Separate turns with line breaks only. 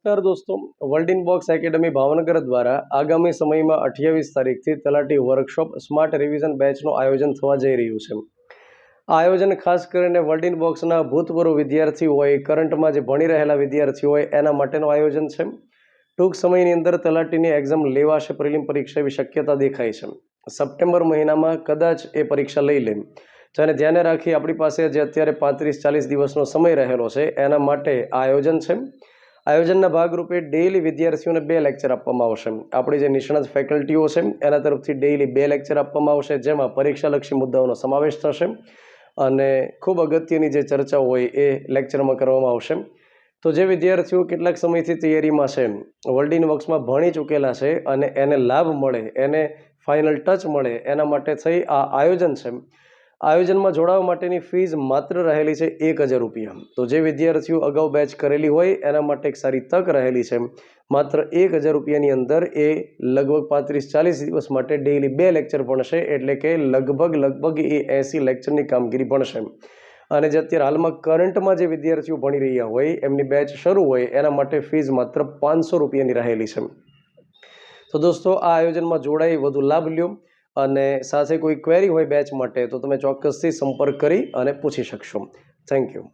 નમસ્કાર દોસ્તો, world in box academy Bhavnagar દ્વારા આગામી સમયમાં 28 તારીખથી તલાટી વર્કશોપ સ્માર્ટ રિવિઝન બેચનું આયોજન થવા જઈ રહ્યું છે. આ આયોજન ખાસ કરીને વર્લ્ડ ઇન બોક્સના ભૂતપૂર્વ વિદ્યાર્થીઓ હોય, કરંટમાં જે ભણી રહેલા વિદ્યાર્થીઓ હોય એના માટેનું આયોજન છે. ટૂંક સમયની અંદર તલાટીની એક્ઝામ લેવાશે, પ્રિલિમ પરીક્ષા એવી શક્યતા દેખાય છે. સપ્ટેમ્બર મહિનામાં કદાચ એ પરીક્ષા લઈ લે. જેને ધ્યાને રાખી આપણી પાસે જે અત્યારે 35-40 દિવસનો સમય રહેલો છે એના માટે આ આયોજન છે. આયોજનના ભાગરૂપે ડેઇલી વિદ્યાર્થીઓને 2 લેક્ચર આપવામાં આવશે. આપણી જે નિષ્ણાત ફેકલ્ટીઓ છે એના તરફથી ડેઇલી 2 લેક્ચર આપવામાં આવશે, જેમાં પરીક્ષાલક્ષી મુદ્દાઓનો સમાવેશ થશે અને ખૂબ અગત્યની જે ચર્ચાઓ હોય એ લેક્ચરમાં કરવામાં આવશે. તો જે વિદ્યાર્થીઓ કેટલાક સમયથી તૈયારીમાં છે, વર્લ્ડ ઇન બોક્સમાં ભણી ચૂકેલા છે અને એને લાભ મળે, એને ફાઇનલ ટચ મળે, એના માટે થઈ આ આયોજન છે. આયોજનમાં જોડાવા માટેની ફીસ માત્ર રહેલી છે 1000 રૂપિયા. તો જે વિદ્યાર્થીઓ અગાઉ બેચ કરેલી હોય એના માટે એક સારી તક રહેલી છે. માત્ર 1000 રૂપિયાની અંદર એ લગભગ 35-40 દિવસ માટે ડેઇલી 2 લેક્ચર ભણશે, એટલે કે લગભગ એ 80 લેક્ચરની કામગીરી ભણશે. અને જે અત્યારે હાલમાં કરંટમાં જે વિદ્યાર્થીઓ ભણી રહ્યા હોય એમની બેચ શરૂ હોય એના માટે ફીસ માત્ર 500 રૂપિયાની રહેલી છે. તો દોસ્તો, આ આયોજનમાં જોડાઈ વધુ લાભ લ્યો અને સાથે કોઈ ક્વેરી હોય બેચ માટે તો તમે ચોક્કસથી સંપર્ક કરી અને પૂછી શકશો. Thank you.